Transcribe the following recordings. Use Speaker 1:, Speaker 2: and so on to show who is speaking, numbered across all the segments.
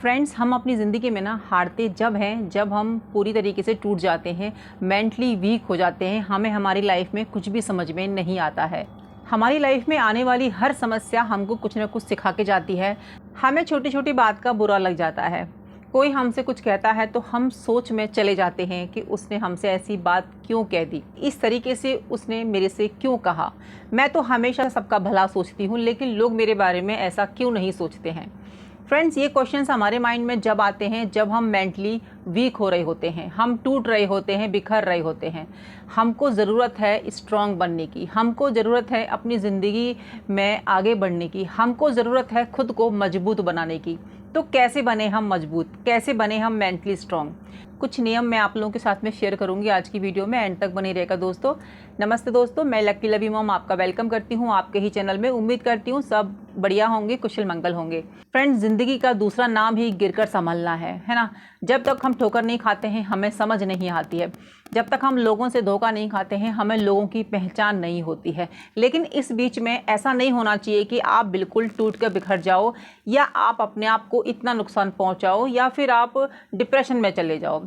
Speaker 1: Friends, हम अपनी ज़िंदगी में ना हारते जब हैं जब हम पूरी तरीके से टूट जाते हैं, मेंटली वीक हो जाते हैं, हमें हमारी लाइफ में कुछ भी समझ में नहीं आता है। हमारी लाइफ में आने वाली हर समस्या हमको कुछ ना कुछ सिखा के जाती है। हमें छोटी छोटी बात का बुरा लग जाता है। कोई हमसे कुछ कहता है तो हम सोच में चले जाते हैं कि उसने हमसे ऐसी बात क्यों कह दी, इस तरीके से उसने मेरे से क्यों कहा। मैं तो हमेशा सबका भला सोचती हूँ, लेकिन लोग मेरे बारे में ऐसा क्यों नहीं सोचते हैं। फ्रेंड्स, ये क्वेश्चंस हमारे माइंड में जब आते हैं जब हम मेंटली वीक हो रहे होते हैं, हम टूट रहे होते हैं, बिखर रहे होते हैं। हमको ज़रूरत है स्ट्रांग बनने की, हमको ज़रूरत है अपनी ज़िंदगी में आगे बढ़ने की, हमको ज़रूरत है खुद को मजबूत बनाने की। तो कैसे बने हम मजबूत, कैसे बने हम मेंटली स्ट्रांग? कुछ नियम मैं आप लोगों के साथ में शेयर करूंगी आज की वीडियो में, एंड तक बने रहेगा दोस्तों। नमस्ते दोस्तों, मैं लकी लवी मॉम आपका वेलकम करती हूं आपके ही चैनल में। उम्मीद करती हूं सब बढ़िया होंगे, कुशल मंगल होंगे। फ्रेंड्स, ज़िंदगी का दूसरा नाम ही गिरकर संभलना है ना। जब तक हम ठोकर नहीं खाते हैं हमें समझ नहीं आती है। जब तक हम लोगों से धोखा नहीं खाते हैं हमें लोगों की पहचान नहीं होती है। लेकिन इस बीच में ऐसा नहीं होना चाहिए कि आप बिल्कुल टूट कर बिखर जाओ, या आप अपने आप को इतना नुकसान पहुंचाओ, या फिर आप डिप्रेशन में चले जाओ।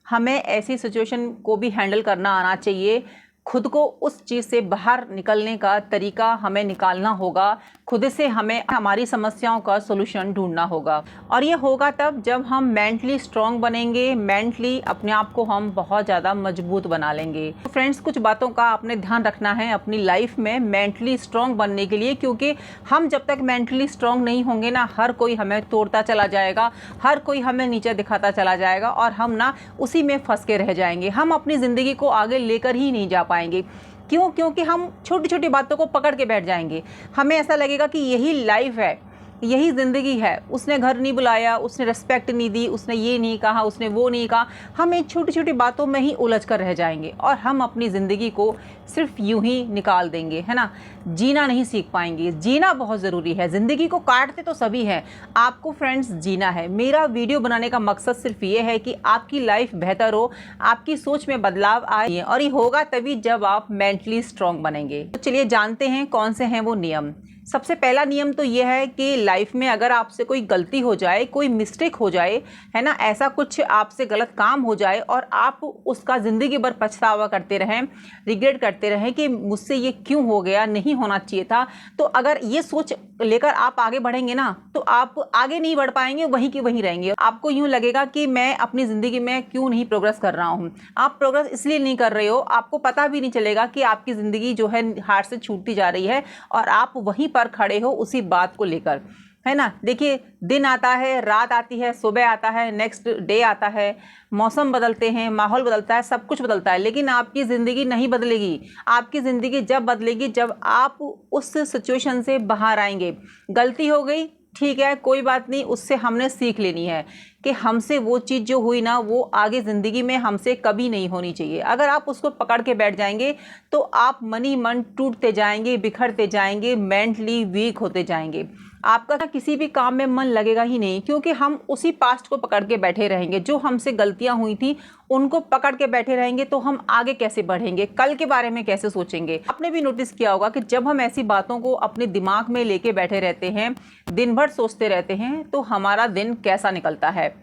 Speaker 1: हमें ऐसी सिचुएशन को भी हैंडल करना आना चाहिए। खुद को उस चीज़ से बाहर निकलने का तरीका हमें निकालना होगा। खुद से हमें हमारी समस्याओं का सॉल्यूशन ढूंढना होगा, और ये होगा तब जब हम मेंटली स्ट्रांग बनेंगे। मेंटली अपने आप को हम बहुत ज़्यादा मजबूत बना लेंगे। तो फ्रेंड्स, कुछ बातों का आपने ध्यान रखना है अपनी लाइफ में मेंटली स्ट्रांग बनने के लिए, क्योंकि हम जब तक मेंटली स्ट्रांग नहीं होंगे ना, हर कोई हमें तोड़ता चला जाएगा, हर कोई हमें नीचे दिखाता चला जाएगा, और हम ना उसी में फंस के रह जाएंगे। हम अपनी ज़िंदगी को आगे लेकर ही नहीं जा पाएंगे। क्यों? क्योंकि हम छोटी छोटी बातों को पकड़ के बैठ जाएंगे। हमें ऐसा लगेगा कि यही लाइफ है, यही ज़िंदगी है। उसने घर नहीं बुलाया, उसने रिस्पेक्ट नहीं दी, उसने ये नहीं कहा, उसने वो नहीं कहा। हम इन छोटी छोटी बातों में ही उलझ कर रह जाएंगे, और हम अपनी ज़िंदगी को सिर्फ यूं ही निकाल देंगे, है ना। जीना नहीं सीख पाएंगे। जीना बहुत ज़रूरी है। ज़िंदगी को काटते तो सभी हैं, आपको फ्रेंड्स जीना है। मेरा वीडियो बनाने का मकसद सिर्फ ये है कि आपकी लाइफ बेहतर हो, आपकी सोच में बदलाव आए, और ये होगा तभी जब आप मेंटली स्ट्रांग बनेंगे। तो चलिए जानते हैं कौन से हैं वो नियम। सबसे पहला नियम तो ये है कि लाइफ में अगर आपसे कोई गलती हो जाए, कोई मिस्टेक हो जाए, है ना, ऐसा कुछ आपसे गलत काम हो जाए और आप उसका ज़िंदगी भर पछतावा करते रहें, रिग्रेट करते रहें कि मुझसे ये क्यों हो गया, नहीं होना चाहिए था, तो अगर ये सोच लेकर आप आगे बढ़ेंगे ना, तो आप आगे नहीं बढ़ पाएंगे, वहीं की वहीं रहेंगे। आपको यूँ लगेगा कि मैं अपनी ज़िंदगी में क्यों नहीं प्रोग्रेस कर रहा हूँ। आप प्रोग्रेस इसलिए नहीं कर रहे हो, आपको पता भी नहीं चलेगा कि आपकी ज़िंदगी जो है हाथ से छूटती जा रही है, और आप वहीं पर खड़े हो उसी बात को लेकर, है ना। देखिए, दिन आता है, रात आती है, सुबह आता है, नेक्स्ट डे आता है, मौसम बदलते हैं, माहौल बदलता है, सब कुछ बदलता है, लेकिन आपकी ज़िंदगी नहीं बदलेगी। आपकी ज़िंदगी जब बदलेगी जब आप उस सिचुएशन से बाहर आएंगे। गलती हो गई, ठीक है, कोई बात नहीं, उससे हमने सीख लेनी है कि हमसे वो चीज़ जो हुई ना, वो आगे ज़िंदगी में हमसे कभी नहीं होनी चाहिए। अगर आप उसको पकड़ के बैठ जाएंगे तो आप मन ही मन टूटते जाएंगे, बिखरते जाएंगे, मेंटली वीक होते जाएंगे। आपका किसी भी काम में मन लगेगा ही नहीं, क्योंकि हम उसी पास्ट को पकड़ के बैठे रहेंगे। जो हमसे गलतियां हुई थी उनको पकड़ के बैठे रहेंगे, तो हम आगे कैसे बढ़ेंगे, कल के बारे में कैसे सोचेंगे। आपने भी नोटिस किया होगा कि जब हम ऐसी बातों को अपने दिमाग में लेके बैठे रहते हैं, दिन भर सोचते रहते हैं, तो हमारा दिन कैसा निकलता है।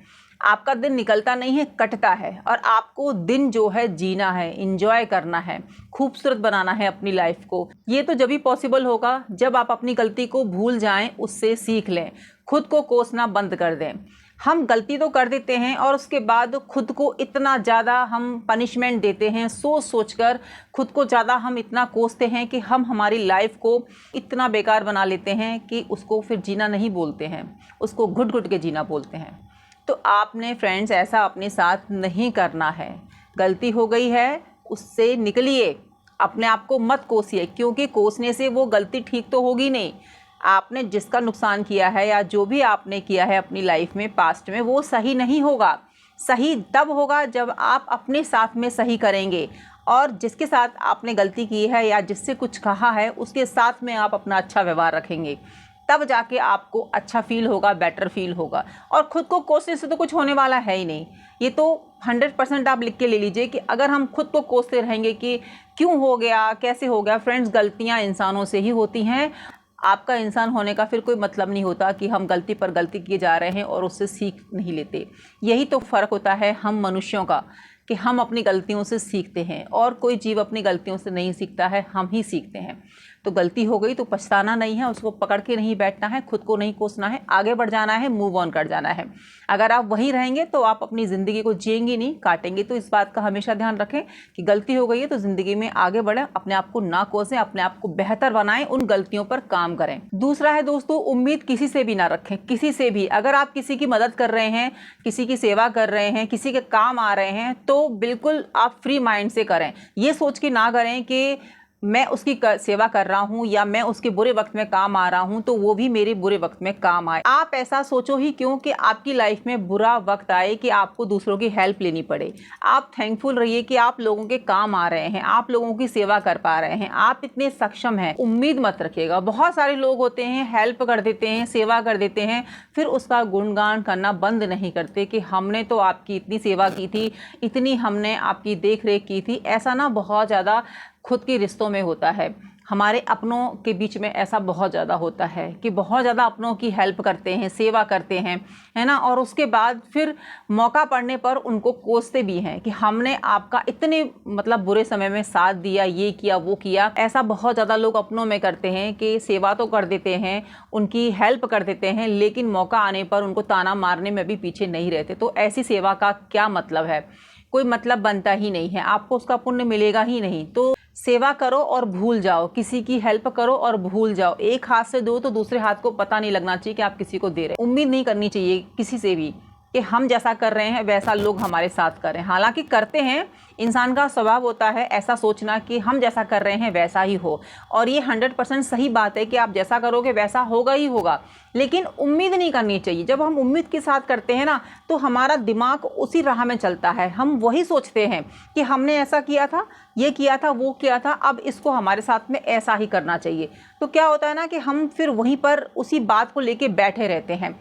Speaker 1: आपका दिन निकलता नहीं है, कटता है। और आपको दिन जो है जीना है, इंजॉय करना है, खूबसूरत बनाना है अपनी लाइफ को। ये तो जब भी पॉसिबल होगा जब आप अपनी गलती को भूल जाएं, उससे सीख लें, खुद को कोसना बंद कर दें। हम गलती तो कर देते हैं और उसके बाद खुद को इतना ज़्यादा हम पनिशमेंट देते हैं, सोच सोच कर खुद को ज़्यादा हम इतना कोसते हैं कि हम हमारी लाइफ को इतना बेकार बना लेते हैं कि उसको फिर जीना नहीं बोलते हैं, उसको घुट घुट के जीना बोलते हैं। तो आपने फ्रेंड्स ऐसा अपने साथ नहीं करना है। गलती हो गई है, उससे निकलिए, अपने आप को मत कोसिए, क्योंकि कोसने से वो गलती ठीक तो होगी नहीं। आपने जिसका नुकसान किया है या जो भी आपने किया है अपनी लाइफ में पास्ट में, वो सही नहीं होगा। सही तब होगा जब आप अपने साथ में सही करेंगे, और जिसके साथ आपने गलती की है या जिससे कुछ कहा है उसके साथ में आप अपना अच्छा व्यवहार रखेंगे, तब जाके आपको अच्छा फील होगा, बेटर फील होगा। और ख़ुद को कोसने से तो कुछ होने वाला है ही नहीं। ये तो 100% आप लिख के ले लीजिए कि अगर हम खुद को कोसते रहेंगे कि क्यों हो गया, कैसे हो गया। फ्रेंड्स, गलतियां इंसानों से ही होती हैं। आपका इंसान होने का फिर कोई मतलब नहीं होता कि हम गलती पर गलती किए जा रहे हैं और उससे सीख नहीं लेते। यही तो फ़र्क होता है हम मनुष्यों का, कि हम अपनी गलतियों से सीखते हैं और कोई जीव अपनी गलतियों से नहीं सीखता है, हम ही सीखते हैं। तो गलती हो गई तो पछताना नहीं है, उसको पकड़ के नहीं बैठना है, खुद को नहीं कोसना है, आगे बढ़ जाना है, मूव ऑन कर जाना है। अगर आप वहीं रहेंगे तो आप अपनी ज़िंदगी को जिएंगे नहीं, काटेंगे। तो इस बात का हमेशा ध्यान रखें कि गलती हो गई है तो ज़िंदगी में आगे बढ़ें, अपने आप को ना कोसें, अपने आप को बेहतर बनाएं, उन गलतियों पर काम करें। दूसरा है दोस्तों, उम्मीद किसी से भी ना रखें, किसी से भी। अगर आप किसी की मदद कर रहे हैं, किसी की सेवा कर रहे हैं, किसी के काम आ रहे हैं, तो बिल्कुल आप फ्री माइंड से करें। ये सोच के ना करें कि मैं उसकी सेवा कर रहा हूँ या मैं उसके बुरे वक्त में काम आ रहा हूँ तो वो भी मेरे बुरे वक्त में काम आए। आप ऐसा सोचो ही क्यों कि आपकी लाइफ में बुरा वक्त आए कि आपको दूसरों की हेल्प लेनी पड़े। आप थैंकफुल रहिए कि आप लोगों के काम आ रहे हैं, आप लोगों की सेवा कर पा रहे हैं, आप इतने सक्षम हैं। उम्मीद मत रखिएगा। बहुत सारे लोग होते हैं, हेल्प कर देते हैं, सेवा कर देते हैं, फिर उसका गुणगान करना बंद नहीं करते कि हमने तो आपकी इतनी सेवा की थी, इतनी हमने आपकी देख रेख की थी। ऐसा ना बहुत ज़्यादा खुद के रिश्तों में होता है, हमारे अपनों के बीच में ऐसा बहुत ज़्यादा होता है कि बहुत ज़्यादा अपनों की हेल्प करते हैं, सेवा करते हैं, है ना, और उसके बाद फिर मौका पड़ने पर उनको कोसते भी हैं कि हमने आपका इतने मतलब बुरे समय में साथ दिया, ये किया, वो किया। ऐसा बहुत ज़्यादा लोग अपनों में करते हैं कि सेवा तो कर देते हैं, उनकी हेल्प कर देते हैं, लेकिन मौका आने पर उनको ताना मारने में भी पीछे नहीं रहते। तो ऐसी सेवा का क्या मतलब है? कोई मतलब बनता ही नहीं है, आपको उसका पुण्य मिलेगा ही नहीं। तो सेवा करो और भूल जाओ, किसी की हेल्प करो और भूल जाओ। एक हाथ से दो तो दूसरे हाथ को पता नहीं लगना चाहिए कि आप किसी को दे रहे हैं। उम्मीद नहीं करनी चाहिए किसी से भी कि हम जैसा कर रहे हैं वैसा लोग हमारे साथ करें। हालांकि करते हैं, इंसान का स्वभाव होता है ऐसा सोचना कि हम जैसा कर रहे हैं वैसा ही हो, और ये 100% सही बात है कि आप जैसा करोगे वैसा होगा ही होगा। लेकिन उम्मीद नहीं करनी चाहिए। जब हम उम्मीद के साथ करते हैं ना तो हमारा दिमाग उसी राह में चलता है, हम वही सोचते हैं कि हमने ऐसा किया था, ये किया था, वो किया था, अब इसको हमारे साथ में ऐसा ही करना चाहिए। तो क्या होता है ना कि हम फिर वहीं पर उसी बात को लेके बैठे रहते हैं।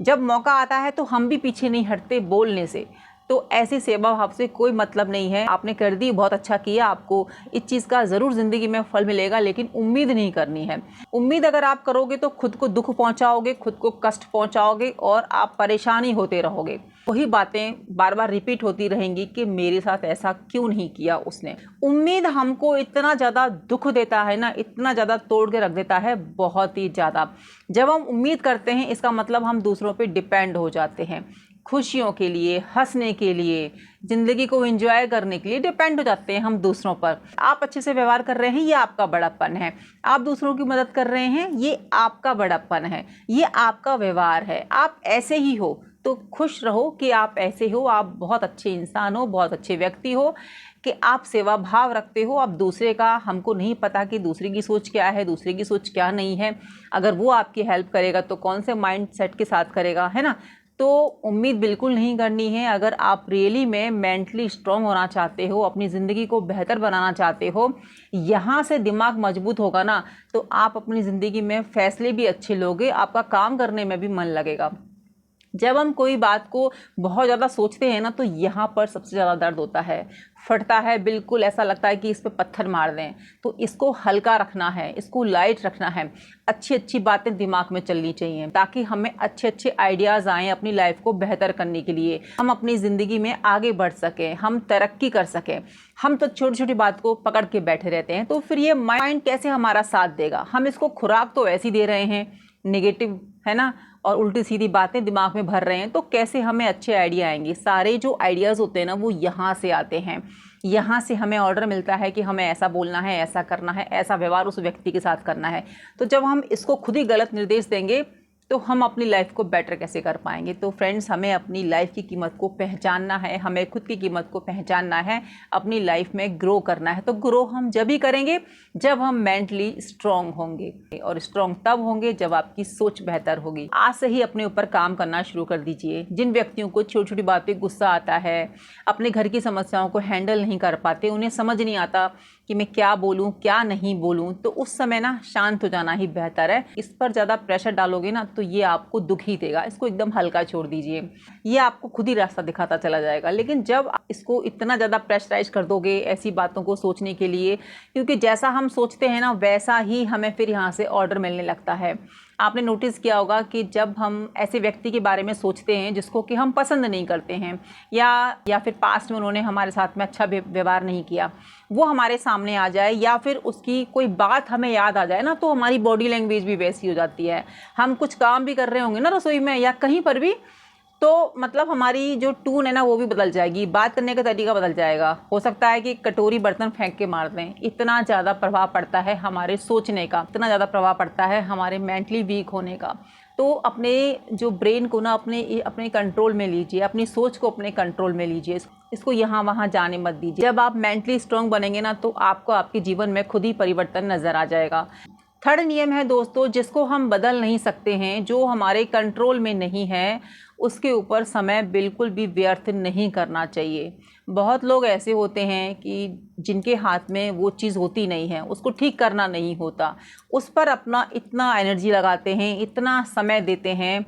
Speaker 1: जब मौका आता है तो हम भी पीछे नहीं हटते बोलने से। तो ऐसी सेवा भाव से कोई मतलब नहीं है। आपने कर दी, बहुत अच्छा किया, आपको इस चीज़ का ज़रूर ज़िंदगी में फल मिलेगा, लेकिन उम्मीद नहीं करनी है। उम्मीद अगर आप करोगे तो खुद को दुख पहुंचाओगे, खुद को कष्ट पहुंचाओगे और आप परेशानी होते रहोगे। वही बातें बार बार रिपीट होती रहेंगी कि मेरे साथ ऐसा क्यों नहीं किया उसने। उम्मीद हमको इतना ज़्यादा दुख देता है ना, इतना ज़्यादा तोड़ के रख देता है, बहुत ही ज़्यादा। जब हम उम्मीद करते हैं इसका मतलब हम दूसरों पे डिपेंड हो जाते हैं। खुशियों के लिए, हंसने के लिए, ज़िंदगी को एंजॉय करने के लिए डिपेंड हो जाते हैं हम दूसरों पर। आप अच्छे से व्यवहार कर रहे हैं, ये आपका बड़प्पन है। आप दूसरों की मदद कर रहे हैं, ये आपका बड़प्पन है, ये आपका व्यवहार है। आप ऐसे ही हो तो खुश रहो कि आप ऐसे हो। आप बहुत अच्छे इंसान हो, बहुत अच्छे व्यक्ति हो कि आप सेवा भाव रखते हो। आप दूसरे का, हमको नहीं पता कि दूसरे की सोच क्या है, दूसरे की सोच क्या नहीं है। अगर वो आपकी हेल्प करेगा तो कौन से माइंड सेट के साथ करेगा, है ना। तो उम्मीद बिल्कुल नहीं करनी है। अगर आप रियली में मेंटली स्ट्रांग होना चाहते हो, अपनी ज़िंदगी को बेहतर बनाना चाहते हो, यहाँ से दिमाग मजबूत होगा ना तो आप अपनी ज़िंदगी में फ़ैसले भी अच्छे लोगे, आपका काम करने में भी मन लगेगा। जब हम कोई बात को बहुत ज़्यादा सोचते हैं ना तो यहाँ पर सबसे ज़्यादा दर्द होता है, फटता है, बिल्कुल ऐसा लगता है कि इस पे पत्थर मार दें। तो इसको हल्का रखना है, इसको लाइट रखना है। अच्छी अच्छी बातें दिमाग में चलनी चाहिए ताकि हमें अच्छे अच्छे आइडियाज़ आएँ अपनी लाइफ को बेहतर करने के लिए, हम अपनी ज़िंदगी में आगे बढ़ सकें, हम तरक्की कर सकें। हम तो छोटी छोटी बात को पकड़ के बैठे रहते हैं, तो फिर ये माइंड कैसे हमारा साथ देगा। हम इसको खुराक तो ऐसी दे रहे हैं नेगेटिव, है ना, और उल्टी सीधी बातें दिमाग में भर रहे हैं, तो कैसे हमें अच्छे आइडिया आएंगे। सारे जो आइडियाज़ होते हैं ना वो यहाँ से आते हैं। यहाँ से हमें ऑर्डर मिलता है कि हमें ऐसा बोलना है, ऐसा करना है, ऐसा व्यवहार उस व्यक्ति के साथ करना है। तो जब हम इसको खुद ही गलत निर्देश देंगे तो हम अपनी लाइफ को बेटर कैसे कर पाएंगे। तो फ्रेंड्स, हमें अपनी लाइफ की कीमत को पहचानना है, हमें खुद की कीमत को पहचानना है, अपनी लाइफ में ग्रो करना है। तो ग्रो हम जब ही करेंगे जब हम मेंटली स्ट्रांग होंगे, और स्ट्रांग तब होंगे जब आपकी सोच बेहतर होगी। आज से ही अपने ऊपर काम करना शुरू कर दीजिए। जिन व्यक्तियों को छोटी छोटी बातें गुस्सा आता है, अपने घर की समस्याओं को हैंडल नहीं कर पाते, उन्हें समझ नहीं आता कि मैं क्या बोलूँ क्या नहीं बोलूँ, तो उस समय ना शांत हो जाना ही बेहतर है। इस पर ज़्यादा प्रेशर डालोगे ना तो ये आपको दुख ही देगा, इसको एकदम हल्का छोड़ दीजिए, ये आपको खुद ही रास्ता दिखाता चला जाएगा। लेकिन जब इसको इतना ज़्यादा प्रेशराइज कर दोगे ऐसी बातों को सोचने के लिए, क्योंकि जैसा हम सोचते हैं ना वैसा ही हमें फिर यहाँ से ऑर्डर मिलने लगता है। आपने नोटिस किया होगा कि जब हम ऐसे व्यक्ति के बारे में सोचते हैं जिसको कि हम पसंद नहीं करते हैं, या फिर पास्ट में उन्होंने हमारे साथ में अच्छा व्यवहार नहीं किया, वो हमारे सामने आ जाए या फिर उसकी कोई बात हमें याद आ जाए ना, तो हमारी बॉडी लैंग्वेज भी वैसी हो जाती है। हम कुछ काम भी कर रहे होंगे ना रसोई में या कहीं पर भी, तो मतलब हमारी जो टून है ना वो भी बदल जाएगी, बात करने का तरीका बदल जाएगा। हो सकता है कि कटोरी बर्तन फेंक के मार दें। इतना ज़्यादा प्रभाव पड़ता है हमारे सोचने का, इतना ज़्यादा प्रभाव पड़ता है हमारे मेंटली वीक होने का। तो अपने जो ब्रेन को ना अपने कंट्रोल में लीजिए, अपनी सोच को अपने कंट्रोल में लीजिए, इसको यहाँ वहाँ जाने मत दीजिए। जब आप मेंटली स्ट्रांग बनेंगे ना तो आपको आपके जीवन में खुद ही परिवर्तन नज़र आ जाएगा। थर्ड नियम है दोस्तों, जिसको हम बदल नहीं सकते हैं, जो हमारे कंट्रोल में नहीं है, उसके ऊपर समय बिल्कुल भी व्यर्थ नहीं करना चाहिए। बहुत लोग ऐसे होते हैं कि जिनके हाथ में वो चीज़ होती नहीं है, उसको ठीक करना नहीं होता, उस पर अपना इतना एनर्जी लगाते हैं, इतना समय देते हैं,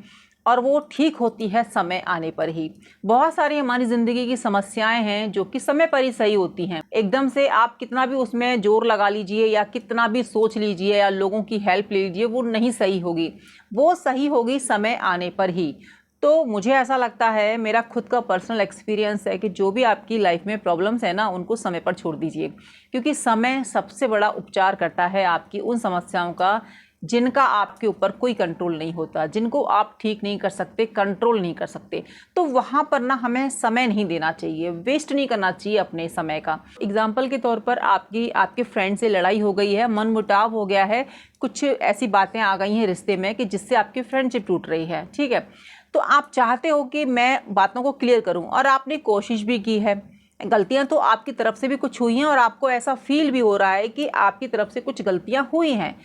Speaker 1: और वो ठीक होती है समय आने पर ही। बहुत सारी हमारी ज़िंदगी की समस्याएं हैं जो कि समय पर ही सही होती हैं। एकदम से आप कितना भी उसमें जोर लगा लीजिए या कितना भी सोच लीजिए या लोगों की हेल्प ले लीजिए, वो नहीं सही होगी, वो सही होगी समय आने पर ही। तो मुझे ऐसा लगता है, मेरा खुद का पर्सनल एक्सपीरियंस है कि जो भी आपकी लाइफ में प्रॉब्लम्स है ना, उनको समय पर छोड़ दीजिए, क्योंकि समय सबसे बड़ा उपचार करता है आपकी उन समस्याओं का जिनका आपके ऊपर कोई कंट्रोल नहीं होता, जिनको आप ठीक नहीं कर सकते, कंट्रोल नहीं कर सकते। तो वहाँ पर ना हमें समय नहीं देना चाहिए, वेस्ट नहीं करना चाहिए अपने समय का। एग्जाम्पल के तौर पर आपके फ्रेंड से लड़ाई हो गई है, मनमुटाव हो गया है, कुछ ऐसी बातें आ गई हैं रिश्ते में कि जिससे आपकी फ्रेंडशिप टूट रही है, ठीक है। तो आप चाहते हो कि मैं बातों को क्लियर करूं, और आपने कोशिश भी की है, गलतियां तो आपकी तरफ से भी कुछ हुई हैं और आपको ऐसा फील भी हो रहा है कि आपकी तरफ से कुछ गलतियां हुई हैं,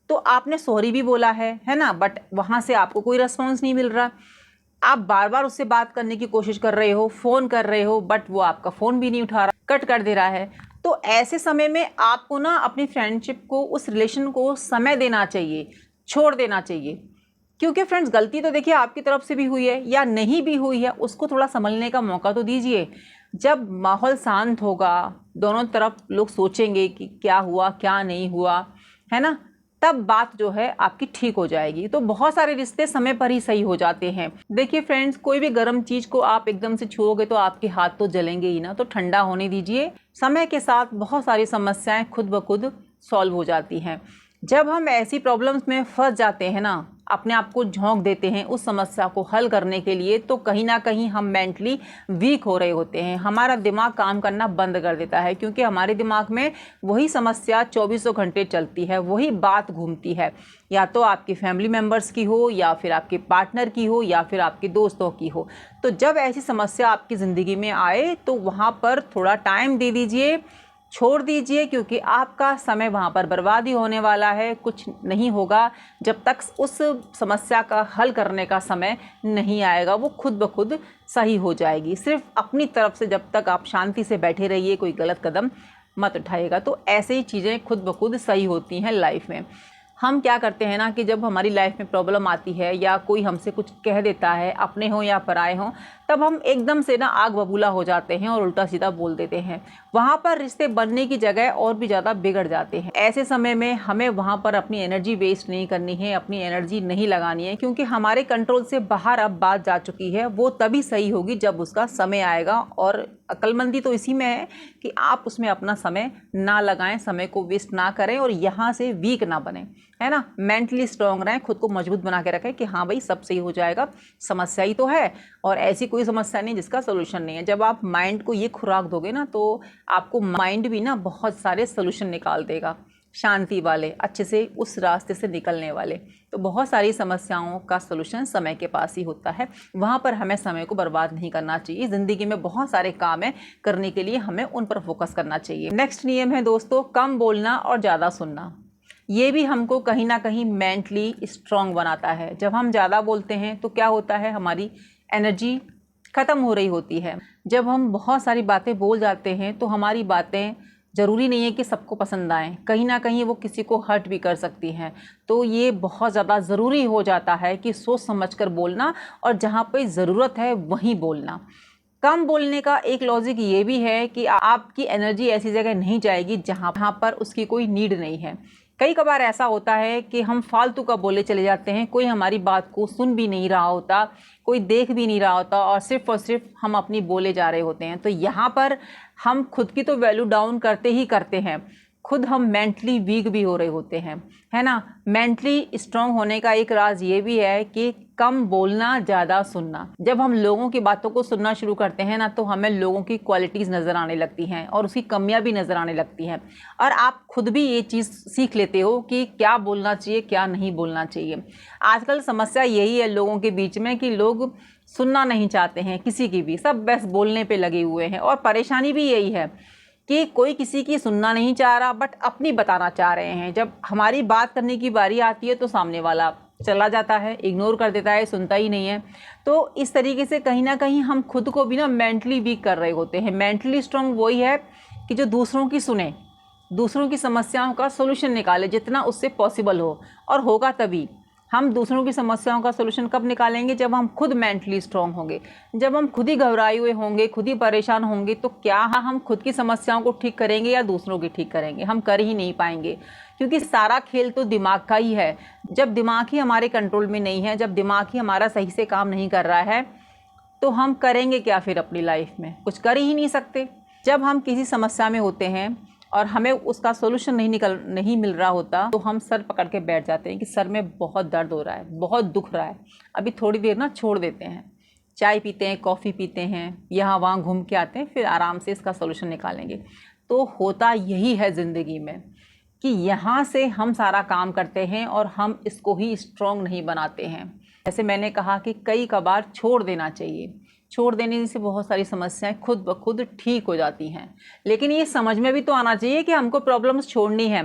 Speaker 1: तो आपने सॉरी भी बोला है ना, बट वहाँ से आपको कोई रिस्पॉन्स नहीं मिल रहा। आप बार बार उससे बात करने की कोशिश कर रहे हो, फ़ोन कर रहे हो, बट वो आपका फ़ोन भी नहीं उठा रहा, कट कर दे रहा है। तो ऐसे समय में आपको ना अपनी फ्रेंडशिप को, उस रिलेशन को समय देना चाहिए, छोड़ देना चाहिए। क्योंकि फ्रेंड्स, गलती तो देखिए आपकी तरफ से भी हुई है या नहीं भी हुई है, उसको थोड़ा संभलने का मौका तो दीजिए। जब माहौल शांत होगा, दोनों तरफ लोग सोचेंगे कि क्या हुआ क्या नहीं हुआ, है ना, तब बात जो है आपकी ठीक हो जाएगी। तो बहुत सारे रिश्ते समय पर ही सही हो जाते हैं। देखिए फ्रेंड्स, कोई भी गर्म चीज़ को आप एकदम से छुओगे तो आपके हाथ तो जलेंगे ही ना, तो ठंडा होने दीजिए। समय के साथ बहुत सारी समस्याएं खुद ब खुद सॉल्व हो जाती हैं। जब हम ऐसी प्रॉब्लम्स में फंस जाते हैं ना, अपने आप को झोंक देते हैं उस समस्या को हल करने के लिए, तो कहीं ना कहीं हम मेंटली वीक हो रहे होते हैं। हमारा दिमाग काम करना बंद कर देता है, क्योंकि हमारे दिमाग में वही समस्या 24 घंटे चलती है, वही बात घूमती है, या तो आपकी फैमिली मेम्बर्स की हो, या फिर आपके पार्टनर की हो, या फिर आपके दोस्तों की हो। तो जब ऐसी समस्या आपकी ज़िंदगी में आए तो वहाँ पर थोड़ा टाइम दे दीजिए, छोड़ दीजिए, क्योंकि आपका समय वहाँ पर बर्बादी होने वाला है। कुछ नहीं होगा जब तक उस समस्या का हल करने का समय नहीं आएगा, वो खुद ब खुद सही हो जाएगी। सिर्फ अपनी तरफ से जब तक आप शांति से बैठे रहिए, कोई गलत कदम मत उठाइएगा, तो ऐसे ही चीज़ें खुद ब खुद सही होती हैं लाइफ में। हम क्या करते हैं ना कि जब हमारी लाइफ में प्रॉब्लम आती है या कोई हमसे कुछ कह देता है, अपने हों या पराए हों, तब हम एकदम से ना आग बबूला हो जाते हैं और उल्टा सीधा बोल देते हैं। वहाँ पर रिश्ते बनने की जगह और भी ज़्यादा बिगड़ जाते हैं। ऐसे समय में हमें वहाँ पर अपनी एनर्जी वेस्ट नहीं करनी है, अपनी एनर्जी नहीं लगानी है, क्योंकि हमारे कंट्रोल से बाहर अब बात जा चुकी है। वो तभी सही होगी जब उसका समय आएगा, और अक्लमंदी तो इसी में है कि आप उसमें अपना समय ना लगाएं, समय को वेस्ट ना करें और यहाँ से वीक ना बने, है ना। मेंटली स्ट्रांग रहें, खुद को मजबूत बना के रखें कि हाँ भाई सब सही हो जाएगा, समस्या ही तो है और ऐसी कोई समस्या नहीं जिसका सोल्यूशन नहीं है। जब आप माइंड को ये खुराक दोगे ना, तो आपको माइंड भी ना बहुत सारे सोल्यूशन निकाल देगा, शांति वाले, अच्छे से उस रास्ते से निकलने वाले। तो बहुत सारी समस्याओं का सोल्यूशन समय के पास ही होता है, वहाँ पर हमें समय को बर्बाद नहीं करना चाहिए। ज़िंदगी में बहुत सारे काम है करने के लिए, हमें उन पर फोकस करना चाहिए। नेक्स्ट नियम है दोस्तों, कम बोलना और ज़्यादा सुनना। ये भी हमको कहीं ना कहीं मेंटली स्ट्रांग बनाता है। जब हम ज़्यादा बोलते हैं तो क्या होता है, हमारी एनर्जी ख़त्म हो रही होती है। जब हम बहुत सारी बातें बोल जाते हैं तो हमारी बातें ज़रूरी नहीं है कि सबको पसंद आए, कहीं ना कहीं वो किसी को हर्ट भी कर सकती हैं। तो ये बहुत ज़्यादा ज़रूरी हो जाता है कि सोच समझकर बोलना, और जहाँ पे ज़रूरत है वहीं बोलना। कम बोलने का एक लॉजिक ये भी है कि आपकी एनर्जी ऐसी जगह नहीं जाएगी जहाँ पर उसकी कोई नीड नहीं है। कई कबार ऐसा होता है कि हम फालतू का बोले चले जाते हैं, कोई हमारी बात को सुन भी नहीं रहा होता, कोई देख भी नहीं रहा होता, और सिर्फ हम अपनी बोले जा रहे होते हैं। तो यहाँ पर हम खुद की तो वैल्यू डाउन करते ही करते हैं, खुद हम मेंटली वीक भी हो रहे होते हैं, है ना। मेंटली स्ट्रांग होने का एक राज ये भी है कि कम बोलना, ज़्यादा सुनना। जब हम लोगों की बातों को सुनना शुरू करते हैं ना, तो हमें लोगों की क्वालिटीज़ नज़र आने लगती हैं और उसकी कमियां भी नज़र आने लगती हैं, और आप खुद भी ये चीज़ सीख लेते हो कि क्या बोलना चाहिए, क्या नहीं बोलना चाहिए। आजकल समस्या यही है लोगों के बीच में कि लोग सुनना नहीं चाहते हैं किसी की भी, सब बस बोलने पर लगे हुए हैं। और परेशानी भी यही है कि कोई किसी की सुनना नहीं चाह रहा, बट अपनी बताना चाह रहे हैं। जब हमारी बात करने की बारी आती है तो सामने वाला चला जाता है, इग्नोर कर देता है, सुनता ही नहीं है। तो इस तरीके से कहीं ना कहीं हम खुद को भी ना मेंटली वीक कर रहे होते हैं। मेंटली स्ट्रांग वही है कि जो दूसरों की सुने, दूसरों की समस्याओं का सोल्यूशन निकाले जितना उससे पॉसिबल हो, और होगा तभी। हम दूसरों की समस्याओं का सोल्यूशन कब निकालेंगे? जब हम खुद मेंटली स्ट्रांग होंगे। जब हम खुद ही घबराए हुए होंगे, खुद ही परेशान होंगे, तो क्या हम खुद की समस्याओं को ठीक करेंगे या दूसरों की ठीक करेंगे? हम कर ही नहीं पाएंगे, क्योंकि सारा खेल तो दिमाग का ही है। जब दिमाग ही हमारे कंट्रोल में नहीं है, जब दिमाग ही हमारा सही से काम नहीं कर रहा है, तो हम करेंगे क्या फिर अपनी लाइफ में? कुछ कर ही नहीं सकते। जब हम किसी समस्या में होते हैं और हमें उसका सोल्यूशन नहीं मिल रहा होता, तो हम सर पकड़ के बैठ जाते हैं कि सर में बहुत दर्द हो रहा है, बहुत दुख रहा है, अभी थोड़ी देर ना छोड़ देते हैं, चाय पीते हैं, कॉफ़ी पीते हैं, यहाँ वहाँ घूम के आते हैं, फिर आराम से इसका सोल्यूशन निकालेंगे। तो होता यही है ज़िंदगी में कि यहाँ से हम सारा काम करते हैं और हम इसको ही स्ट्रॉन्ग नहीं बनाते हैं। जैसे मैंने कहा कि कई कबार छोड़ देना चाहिए। छोड़ देने से बहुत सारी समस्याएं खुद ब खुद ठीक हो जाती हैं। लेकिन ये समझ में भी तो आना चाहिए कि हमको प्रॉब्लम्स छोड़नी है।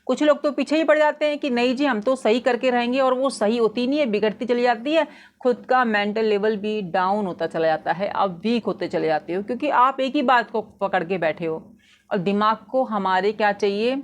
Speaker 1: कुछ लोग तो पीछे ही पड़ जाते हैं कि नहीं जी हम तो सही करके रहेंगे, और वो सही होती नहीं है, बिगड़ती चली जाती है। खुद का मेंटल लेवल भी डाउन होता चला जाता है, आप वीक होते चले जाते हो, क्योंकि आप एक ही बात को पकड़ के बैठे हो। और दिमाग को हमारे क्या चाहिए?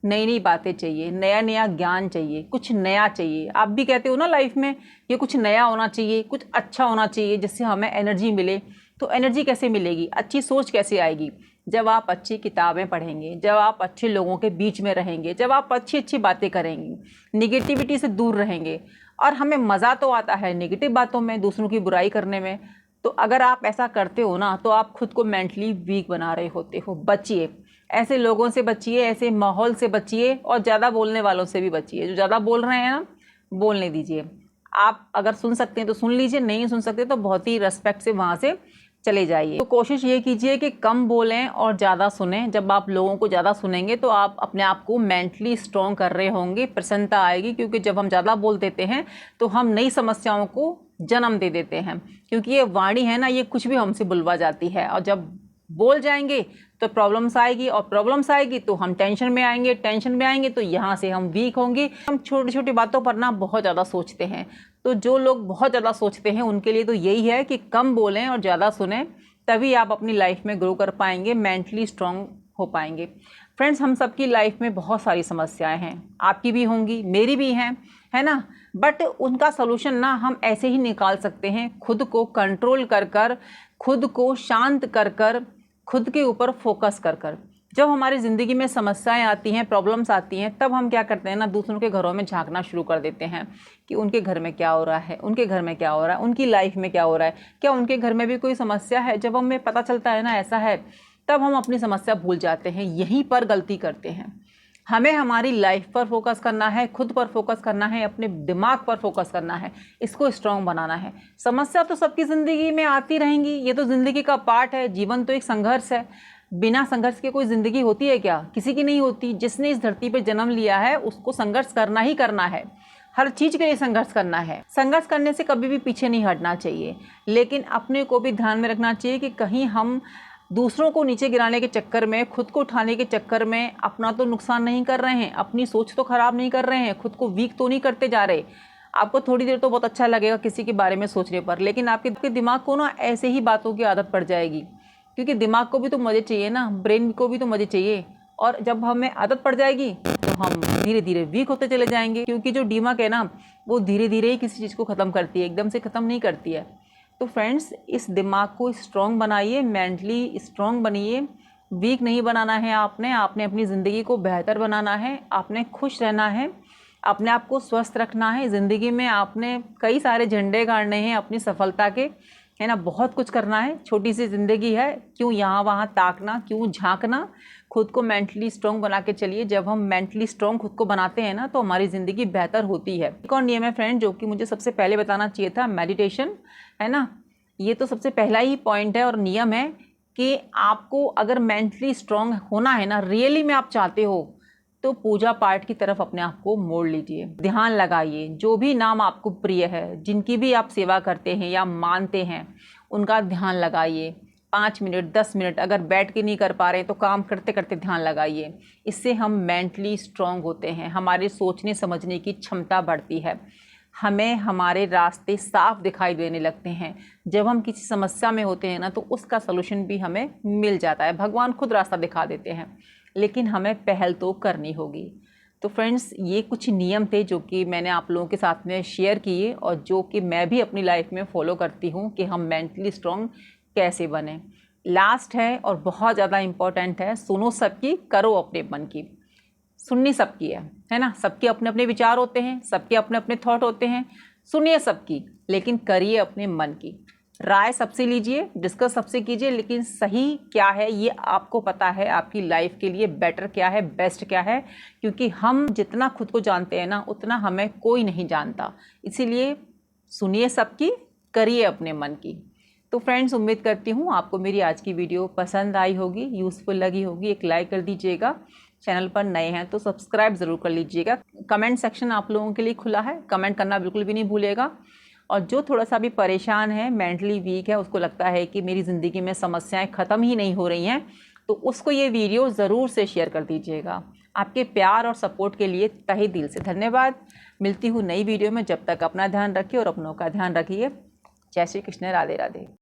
Speaker 1: नई नई बातें चाहिए, नया नया ज्ञान चाहिए, कुछ नया चाहिए। आप भी कहते हो ना लाइफ में ये कुछ नया होना चाहिए, कुछ अच्छा होना चाहिए जिससे हमें एनर्जी मिले। तो एनर्जी कैसे मिलेगी? अच्छी सोच कैसे आएगी? जब आप अच्छी किताबें पढ़ेंगे, जब आप अच्छे लोगों के बीच में रहेंगे, जब आप अच्छी अच्छी बातें करेंगे, निगेटिविटी से दूर रहेंगे। और हमें मज़ा तो आता है नेगेटिव बातों में, दूसरों की बुराई करने में। तो अगर आप ऐसा करते हो ना, तो आप खुद को मेंटली वीक बना रहे होते हो। बचिए, ऐसे लोगों से बचिए, ऐसे माहौल से बचिए, और ज़्यादा बोलने वालों से भी बचिए। जो ज़्यादा बोल रहे हैं ना, बोलने दीजिए। आप अगर सुन सकते हैं तो सुन लीजिए, नहीं सुन सकते तो बहुत ही रिस्पेक्ट से वहाँ से चले जाइए। तो कोशिश ये कीजिए कि कम बोलें और ज़्यादा सुनें। जब आप लोगों को ज़्यादा सुनेंगे तो आप अपने आप को मेंटली स्ट्रॉन्ग कर रहे होंगे, प्रसन्नता आएगी। क्योंकि जब हम ज़्यादा बोल देते हैं तो हम नई समस्याओं को जन्म दे देते हैं, क्योंकि ये वाणी है ना, ये कुछ भी हमसे बुलवा जाती है। और जब बोल जाएंगे तो प्रॉब्लम्स आएगी, और प्रॉब्लम्स आएगी तो हम टेंशन में आएंगे, टेंशन में आएंगे तो यहाँ से हम वीक होंगे। हम छोटी छोटी बातों पर ना बहुत ज़्यादा सोचते हैं। तो जो लोग बहुत ज़्यादा सोचते हैं उनके लिए तो यही है कि कम बोलें और ज़्यादा सुनें, तभी आप अपनी लाइफ में ग्रो कर पाएंगे, मेंटली स्ट्रांग हो पाएंगे। फ्रेंड्स, हम सबकी लाइफ में बहुत सारी समस्याएं हैं, आपकी भी होंगी, मेरी भी हैं, है ना। बट उनका सलूशन ना हम ऐसे ही निकाल सकते हैं, खुद को कंट्रोल कर कर, खुद को शांत कर कर, खुद के ऊपर फोकस कर कर। जब हमारी ज़िंदगी में समस्याएं आती हैं, प्रॉब्लम्स आती हैं, तब हम क्या करते हैं ना, दूसरों के घरों में झांकना शुरू कर देते हैं कि उनके घर में क्या हो रहा है, उनके घर में क्या हो रहा है, उनकी लाइफ में क्या हो रहा है, क्या उनके घर में भी कोई समस्या है। जब हमें पता चलता है ना ऐसा है, तब हम अपनी समस्या भूल जाते हैं। यहीं पर गलती करते हैं। हमें हमारी लाइफ पर फोकस करना है, खुद पर फोकस करना है, अपने दिमाग पर फोकस करना है, इसको स्ट्रांग बनाना है। समस्या तो सबकी ज़िंदगी में आती रहेंगी, ये तो ज़िंदगी का पार्ट है। जीवन तो एक संघर्ष है, बिना संघर्ष के कोई ज़िंदगी होती है क्या? किसी की नहीं होती। जिसने इस धरती पर जन्म लिया है उसको संघर्ष करना ही करना है, हर चीज़ के लिए संघर्ष करना है। संघर्ष करने से कभी भी पीछे नहीं हटना चाहिए, लेकिन अपने को भी ध्यान में रखना चाहिए कि कहीं हम दूसरों को नीचे गिराने के चक्कर में, खुद को उठाने के चक्कर में अपना तो नुकसान नहीं कर रहे हैं, अपनी सोच तो ख़राब नहीं कर रहे हैं, खुद को वीक तो नहीं करते जा रहे। आपको थोड़ी देर तो बहुत अच्छा लगेगा किसी के बारे में सोचने पर, लेकिन आपके दिमाग को ना ऐसे ही बातों की आदत पड़ जाएगी। क्योंकि दिमाग को भी तो मज़े चाहिए ना, ब्रेन को भी तो मज़े चाहिए। और जब हमें आदत पड़ जाएगी तो हम धीरे धीरे वीक होते चले जाएंगे, क्योंकि जो दिमाग है ना वो धीरे धीरे ही किसी चीज़ को ख़त्म करती है, एकदम से ख़त्म नहीं करती है। तो फ्रेंड्स, इस दिमाग को स्ट्रॉन्ग बनाइए, मेंटली स्ट्रॉन्ग बनिए। वीक नहीं बनाना है आपने अपनी ज़िंदगी को बेहतर बनाना है, आपने खुश रहना है, अपने आप को स्वस्थ रखना है। ज़िंदगी में आपने कई सारे झंडे गाड़ने हैं अपनी सफलता के, है ना, बहुत कुछ करना है। छोटी सी ज़िंदगी है, क्यों यहाँ वहाँ ताकना, क्यों झांकना। खुद को मेंटली स्ट्रॉन्ग बना के चलिए। जब हम मेंटली स्ट्रॉन्ग खुद को बनाते हैं ना तो हमारी ज़िंदगी बेहतर होती है। एक और नियम है फ्रेंड जो कि मुझे सबसे पहले बताना चाहिए था, मेडिटेशन, है ना। ये तो सबसे पहला ही पॉइंट है और नियम है कि आपको अगर मेंटली स्ट्रॉन्ग होना है ना, रियली में आप चाहते हो, तो पूजा पाठ की तरफ अपने आप को मोड़ लीजिए। ध्यान लगाइए, जो भी नाम आपको प्रिय है, जिनकी भी आप सेवा करते हैं या मानते हैं, उनका ध्यान लगाइए। 5 मिनट 10 मिनट, अगर बैठ के नहीं कर पा रहे तो काम करते करते ध्यान लगाइए। इससे हम मेंटली स्ट्रॉन्ग होते हैं, हमारे सोचने समझने की क्षमता बढ़ती है, हमें हमारे रास्ते साफ दिखाई देने लगते हैं। जब हम किसी समस्या में होते हैं ना तो उसका सलूशन भी हमें मिल जाता है। भगवान खुद रास्ता दिखा देते हैं, लेकिन हमें पहल तो करनी होगी। तो फ्रेंड्स, ये कुछ नियम थे जो कि मैंने आप लोगों के साथ में शेयर किए और जो कि मैं भी अपनी लाइफ में फॉलो करती हूँ कि हम मेंटली स्ट्रॉन्ग कैसे बने। लास्ट है और बहुत ज़्यादा इम्पॉर्टेंट है, सुनो सबकी, करो अपने मन की। सुननी सबकी है ना, सबके अपने अपने विचार होते हैं, सबके अपने अपने थॉट होते हैं। सुनिए सबकी, लेकिन करिए अपने मन की। राय सबसे लीजिए, डिस्कस सबसे कीजिए, लेकिन सही क्या है ये आपको पता है, आपकी लाइफ के लिए बेटर क्या है, बेस्ट क्या है। क्योंकि हम जितना खुद को जानते हैं ना उतना हमें कोई नहीं जानता। इसीलिए सुनिए सबकी, करिए अपने मन की। तो फ्रेंड्स, उम्मीद करती हूँ आपको मेरी आज की वीडियो पसंद आई होगी, यूज़फुल लगी होगी। एक लाइक कर दीजिएगा, चैनल पर नए हैं तो सब्सक्राइब ज़रूर कर लीजिएगा। कमेंट सेक्शन आप लोगों के लिए खुला है, कमेंट करना बिल्कुल भी नहीं भूलिएगा। और जो थोड़ा सा भी परेशान है, मेंटली वीक है, उसको लगता है कि मेरी ज़िंदगी में समस्याएं ख़त्म ही नहीं हो रही हैं, तो उसको ये वीडियो ज़रूर से शेयर कर दीजिएगा। आपके प्यार और सपोर्ट के लिए तहे दिल से धन्यवाद। मिलती हूँ नई वीडियो में, जब तक अपना ध्यान रखिए और अपनों का ध्यान रखिए। जय श्री कृष्ण, राधे राधे।